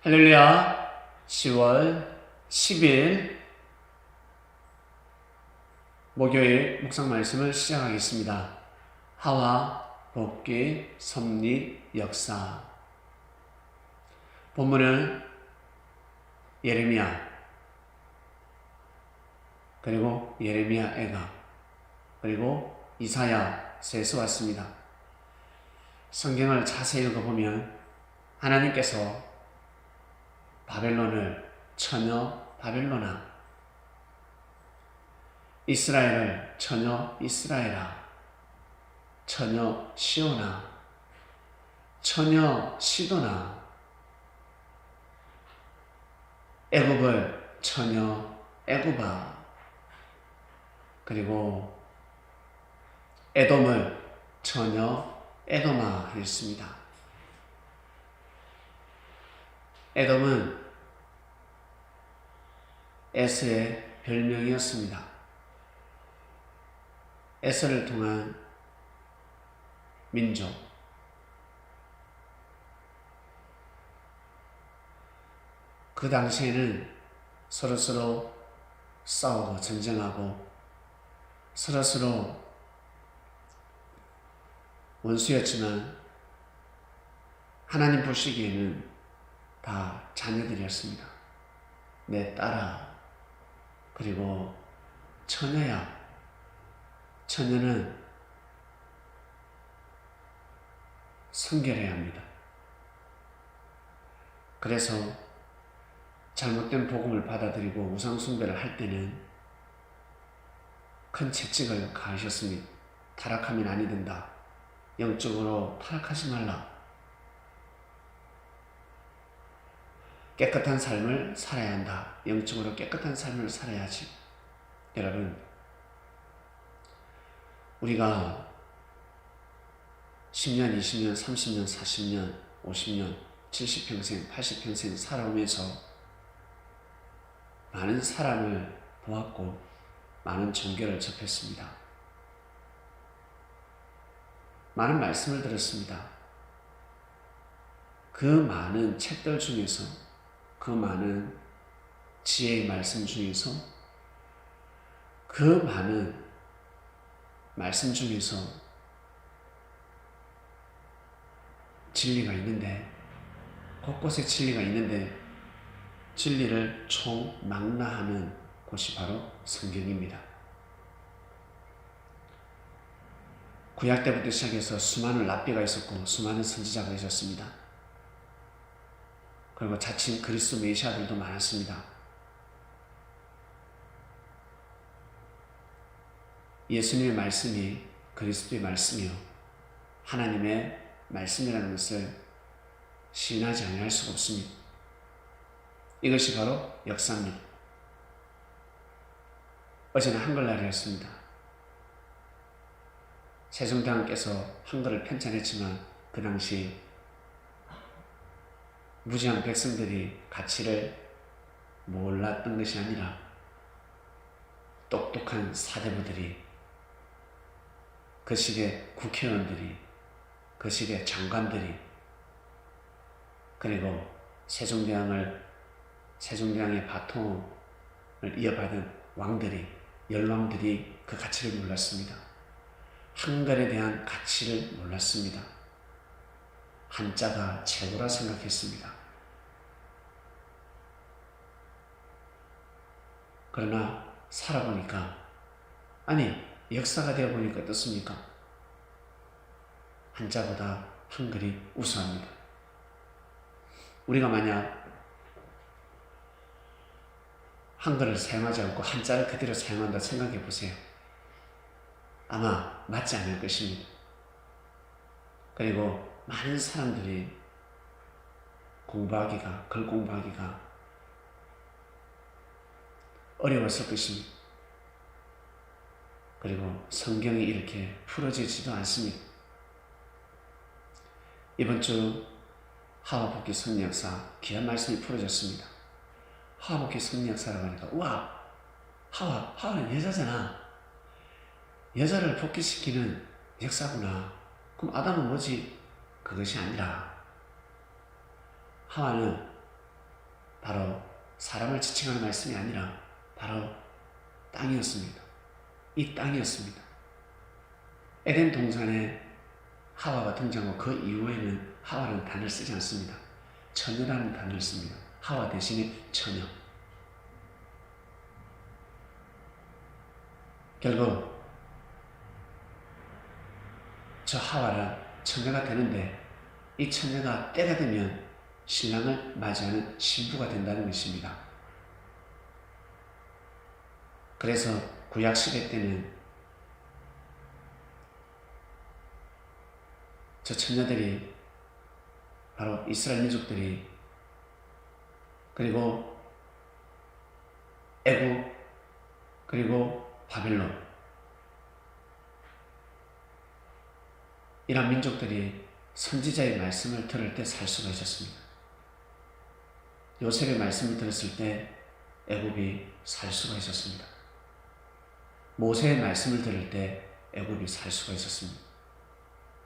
할렐루야. 10월 10일 목요일 묵상 말씀을 시작하겠습니다. 하와, 복귀, 섭리, 역사. 본문은 예레미야, 그리고 예레미야 애가, 그리고 이사야서에서 왔습니다. 성경을 자세히 읽어보면 하나님께서 바벨론을 처녀 바벨론아, 이스라엘을 처녀 이스라엘아, 처녀 시온아, 처녀 시도나, 애굽을 처녀 애굽아, 그리고 에돔을 처녀 에돔아 했습니다. 에돔은 에서의 별명이었습니다. 에서를 통한 민족. 그 당시에는 서로서로 싸우고 전쟁하고 서로서로 원수였지만 하나님 보시기에는 다 자녀들이었습니다. 내 딸아, 그리고 처녀야. 처녀는 순결해야 합니다. 그래서 잘못된 복음을 받아들이고 우상숭배를 할 때는 큰 채찍을 가하셨으니 타락하면 아니 된다. 영적으로 타락하지 말라. 깨끗한 삶을 살아야 한다. 영적으로 깨끗한 삶을 살아야지. 여러분, 우리가 10년, 20년, 30년, 40년, 50년, 70평생, 80평생 살아오면서 많은 사람을 보았고 많은 종교를 접했습니다. 많은 말씀을 들었습니다. 그 많은 책들 중에서, 그 많은 지혜의 말씀 중에서, 그 많은 말씀 중에서 진리가 있는데, 곳곳에 진리가 있는데 진리를 총망라하는 곳이 바로 성경입니다. 구약 때부터 시작해서 수많은 랍비가 있었고 수많은 선지자가 있었습니다. 그리고 자칭 그리스도 메시아들도 많았습니다. 예수님의 말씀이 그리스도의 말씀이요 하나님의 말씀이라는 것을 시인하지 아니할 수가 없습니다. 이것이 바로 역사입니다. 어제는 한글날이었습니다. 세종대왕께서 한글을 편찬했지만 그 당시 무지한 백성들이 가치를 몰랐던 것이 아니라 똑똑한 사대부들이, 그 시대 국회의원들이, 그 시대 장관들이, 그리고 세종대왕의 바통을 이어받은 왕들이, 열왕들이 그 가치를 몰랐습니다. 한글에 대한 가치를 몰랐습니다. 한자가 최고라 생각했습니다. 그러나 살아보니까, 아니 역사가 되어보니까 어떻습니까? 한자보다 한글이 우수합니다. 우리가 만약 한글을 사용하지 않고 한자를 그대로 사용한다 생각해 보세요. 아마 맞지 않을 것입니다. 그리고 많은 사람들이 글 공부하기가 어려웠을 것입니다. 그리고 성경이 이렇게 풀어지지도 않습니다. 이번 주 하와복귀 섭리역사 귀한 말씀이 풀어졌습니다. 하와복귀 섭리역사라고 하니까 우와, 하와는 여자잖아. 여자를 복귀시키는 역사구나. 그럼 아담은 뭐지? 그것이 아니라 하와는 바로 사람을 지칭하는 말씀이 아니라 바로 땅이었습니다. 이 땅이었습니다. 에덴 동산에 하와가 등장하고 그 이후에는 하와라는 단어를 쓰지 않습니다. 처녀라는 단어를 씁니다. 하와 대신에 처녀. 결국 저 하와는 처녀가 되는데 이 처녀가 때가 되면 신랑을 맞이하는 신부가 된다는 것입니다. 그래서 구약시대 때는 저 처녀들이 바로 이스라엘 민족들이 그리고 애굽 그리고 바벨론 이런 민족들이 선지자의 말씀을 들을 때 살 수가 있었습니다. 요셉의 말씀을 들었을 때 애굽이 살 수가 있었습니다. 모세의 말씀을 들을 때 애굽이 살 수가 있었습니다.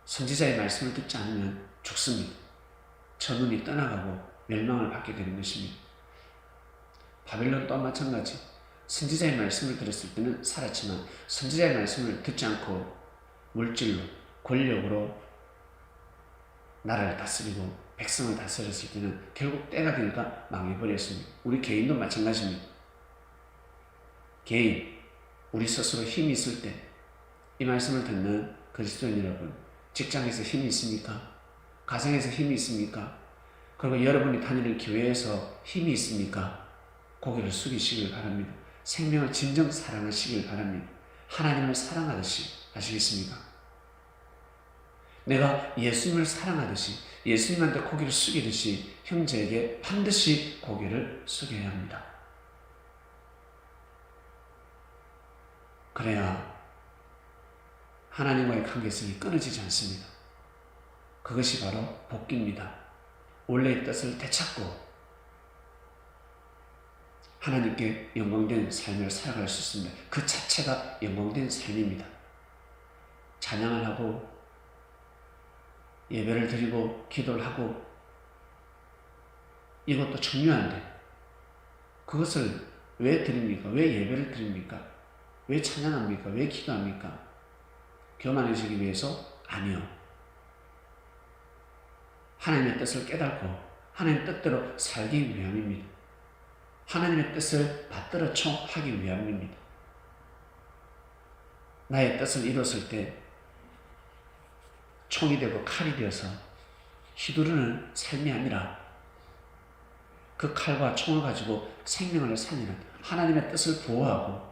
선지자의 말씀을 듣지 않으면 죽습니다. 전운이 떠나가고 멸망을 받게 되는 것입니다. 바벨론 또한 마찬가지. 선지자의 말씀을 들었을 때는 살았지만 선지자의 말씀을 듣지 않고 물질로 권력으로 나라를 다스리고 백성을 다스렸을 때는 결국 때가 되니까 망해버렸습니다. 우리 개인도 마찬가지입니다. 개인, 우리 스스로 힘이 있을 때 이 말씀을 듣는 그리스도인 여러분, 직장에서 힘이 있습니까? 가정에서 힘이 있습니까? 그리고 여러분이 다니는 교회에서 힘이 있습니까? 고개를 숙이시길 바랍니다. 생명을 진정 사랑하시길 바랍니다. 하나님을 사랑하듯이 아시겠습니까? 내가 예수님을 사랑하듯이 예수님한테 고개를 숙이듯이 형제에게 반드시 고개를 숙여야 합니다. 그래야 하나님과의 관계성이 끊어지지 않습니다. 그것이 바로 복귀입니다. 원래의 뜻을 되찾고 하나님께 영광된 삶을 살아갈 수 있습니다. 그 자체가 영광된 삶입니다. 찬양을 하고 예배를 드리고 기도를 하고 이것도 중요한데 그것을 왜 드립니까? 왜 예배를 드립니까? 왜 찬양합니까? 왜 기도합니까? 교만해지기 위해서? 아니요. 하나님의 뜻을 깨닫고 하나님의 뜻대로 살기 위함입니다. 하나님의 뜻을 받들어 하기 위함입니다. 나의 뜻을 이뤘을 때 총이 되고 칼이 되어서 휘두르는 삶이 아니라 그 칼과 총을 가지고 생명을 살리는 하나님의 뜻을 보호하고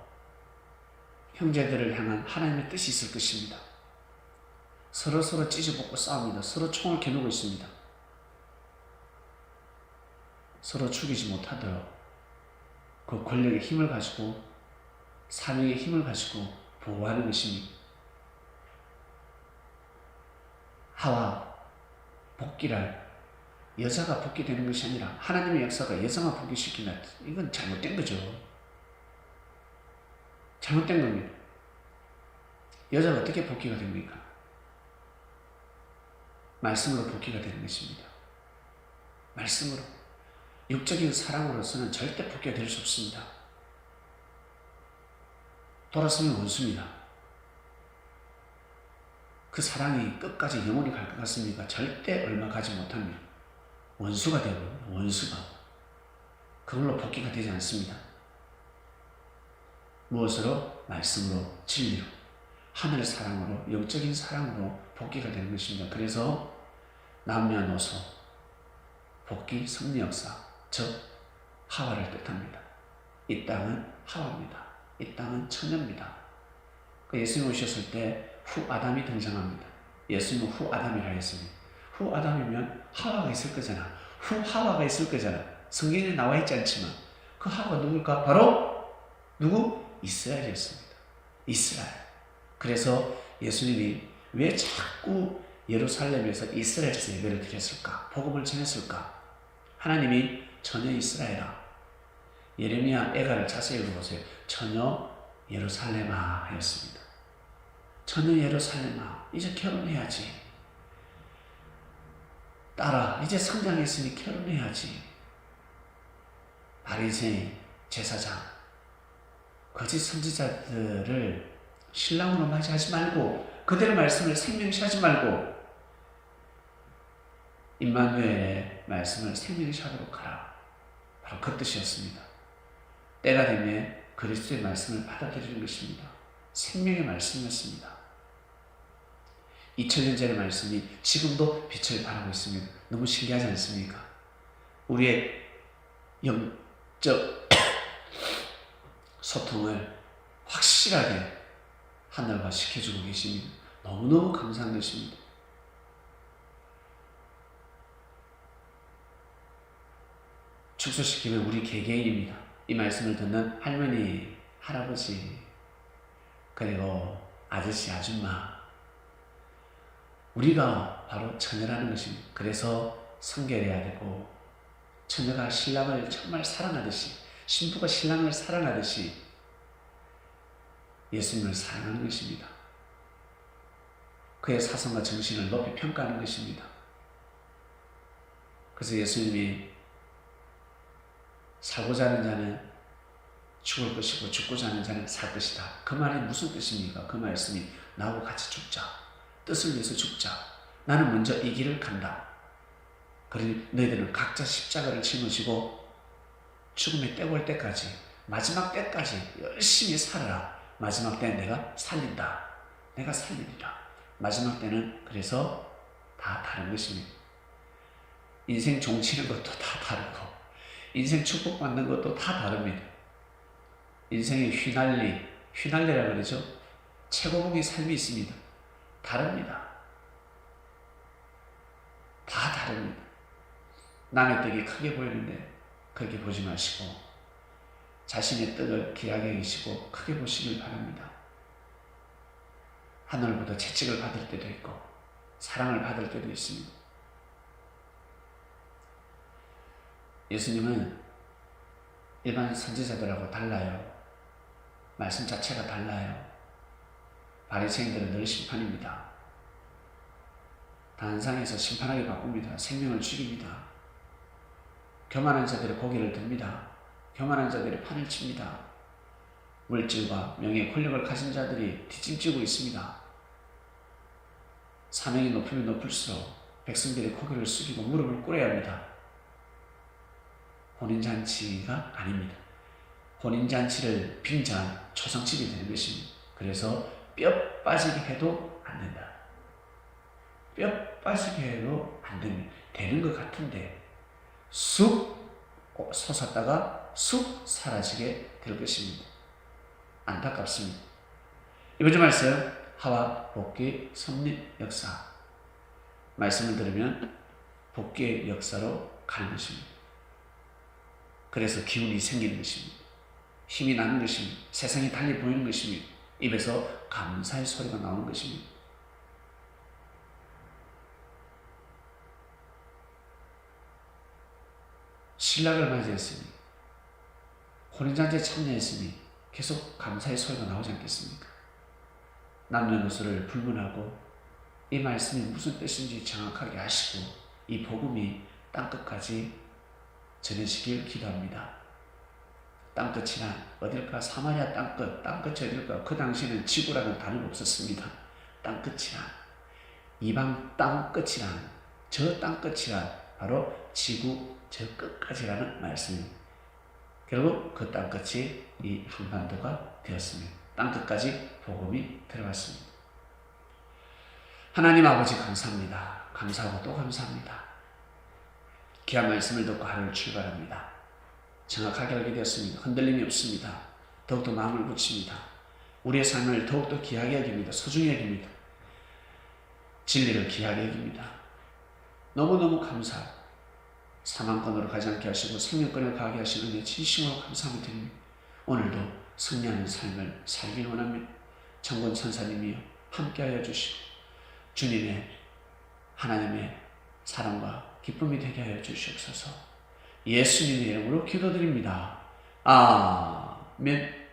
형제들을 향한 하나님의 뜻이 있을 것입니다. 서로 찢어먹고 싸웁니다. 서로 총을 겨누고 있습니다. 서로 죽이지 못하도록 그 권력의 힘을 가지고 사명의 힘을 가지고 보호하는 것입니다. 하와 복귀랄 여자가 복귀되는 것이 아니라 하나님의 역사가 여자만 복귀시킨다. 이건 잘못된 거죠. 잘못된 겁니다. 여자가 어떻게 복귀가 됩니까? 말씀으로 복귀가 되는 것입니다. 말씀으로. 육적인 사랑으로서는 절대 복귀가 될 수 없습니다. 돌아서면 원수입니다. 그 사랑이 끝까지 영원히 갈 것 같습니까? 절대 얼마 가지 못합니다. 원수가 되어버립니다. 원수가. 그걸로 복귀가 되지 않습니다. 무엇으로? 말씀으로, 진리로, 하늘 사랑으로, 영적인 사랑으로 복귀가 되는 것입니다. 그래서 남녀노소, 복귀, 승리 역사, 즉 하와를 뜻합니다. 이 땅은 하와입니다. 이 땅은 처녀입니다. 예수님 오셨을 때 후 아담이 등장합니다. 예수님은 후 아담이라 했습니다. 후 아담이면 하와가 있을 거잖아. 후 하와가 있을 거잖아. 성경에 나와 있지 않지만 그 하와가 누굴까? 바로 누구? 이스라엘이었습니다. 이스라엘. 그래서 예수님이 왜 자꾸 예루살렘에서 이스라엘에서 예배를 드렸을까? 복음을 전했을까? 하나님이 전혀 이스라엘아. 예레미야 애가를 자세히 읽어보세요. 전혀 예루살렘아 하였습니다. 전혀 예루살렘아, 이제 결혼해야지. 딸아, 이제 성장했으니 결혼해야지. 바리새인, 제사장, 거짓 선지자들을 신랑으로 맞이하지 말고 그들의 말씀을 생명시하지 말고 임마누엘의 말씀을 생명시하도록 하라. 바로 그 뜻이었습니다. 때가 되면 그리스도의 말씀을 받아들이는 것입니다. 생명의 말씀이었습니다. 2000년 전의 말씀이 지금도 빛을 발하고 있습니다. 너무 신기하지 않습니까? 우리의 영적 소통을 확실하게 하늘과 시켜주고 계십니다. 너무너무 감사한 것입니다. 축소시키면 우리 개개인입니다. 이 말씀을 듣는 할머니, 할아버지, 그리고 아저씨, 아줌마, 우리가 바로 처녀라는 것입니다. 그래서 성결해야 되고, 처녀가 신랑을 정말 사랑하듯이, 신부가 신랑을 사랑하듯이 예수님을 사랑하는 것입니다. 그의 사성과 정신을 높이 평가하는 것입니다. 그래서 예수님이 살고자 하는 자는 죽을 것이고 죽고자 하는 자는 살 것이다. 그 말이 무슨 뜻입니까? 그 말씀이 나하고 같이 죽자. 뜻을 위해서 죽자. 나는 먼저 이 길을 간다. 그러니 너희들은 각자 십자가를 짊어지고 죽음의 때가 올 때까지, 마지막 때까지 열심히 살아라. 마지막 때는 내가 살린다. 내가 살리리라. 마지막 때는 그래서 다 다른 것입니다. 인생 종치는 것도 다 다르고 인생 축복받는 것도 다 다릅니다. 인생의 휘날리라 그러죠. 최고봉의 삶이 있습니다. 다릅니다. 다 다릅니다. 남의 떡이 크게 보이는데 그렇게 보지 마시고 자신의 떡을 귀하게 여기시고 크게 보시길 바랍니다. 하늘보다 채찍을 받을 때도 있고 사랑을 받을 때도 있습니다. 예수님은 일반 선지자들하고 달라요. 말씀 자체가 달라요. 바리새인들은 늘 심판입니다. 단상에서 심판하게 바꿉니다. 생명을 죽입니다. 교만한 자들의 고개를 듭니다. 교만한 자들의 판을 칩니다. 물질과 명예, 권력을 가진 자들이 뒷짐지고 있습니다. 사명이 높으면 높을수록 백성들의 고개를 숙이고 무릎을 꿇어야 합니다. 혼인잔치가 아닙니다. 혼인잔치를 빙자한 초상집이 되는 것입니다. 그래서 뼈 빠지게 해도 안 된다. 뼈 빠지게 해도 안 됩니다. 되는 것 같은데 쑥 솟았다가 쑥 사라지게 될 것입니다. 안타깝습니다. 이번 주 말씀 하와 복귀 섭립 역사 말씀을 들으면 복귀의 역사로 가는 것입니다. 그래서 기운이 생기는 것입니다. 힘이 나는 것입니다. 세상이 달리 보이는 것입니다. 입에서 감사의 소리가 나오는 것입니다. 신랑을 맞이했으니 혼인잔치에 참여했으니 계속 감사의 소리가 나오지 않겠습니까? 남녀노소를 불문하고 이 말씀이 무슨 뜻인지 정확하게 아시고 이 복음이 땅끝까지 전해지길 기도합니다. 땅끝이란 어딜까? 사마리아 땅끝이 어딜까? 그 당시에는 지구라는 단어가 없었습니다. 땅끝이란 이방 땅끝이란 저 땅끝이란 바로 지구 저 끝까지라는 말씀입니다. 결국 그 땅끝이 이 한반도가 되었습니다. 땅끝까지 복음이 들어갔습니다. 하나님 아버지 감사합니다. 감사하고 또 감사합니다. 귀한 말씀을 듣고 하루를 출발합니다. 정확하게 알게 되었습니다. 흔들림이 없습니다. 더욱더 마음을 붙입니다. 우리의 삶을 더욱더 귀하게 여깁니다. 소중히 여깁니다. 진리를 귀하게 여깁니다. 너무너무 감사합니다. 사망권으로 가지 않게 하시고 생명권을 가게 하시는 은혜 진심으로 감사함을 드립니다. 오늘도 승리하는 삶을 살길 원합니다. 천군 천사님이여 함께하여 주시고 주님의 하나님의 사랑과 기쁨이 되게 하여 주시옵소서. 예수님의 이름으로 기도드립니다. 아멘.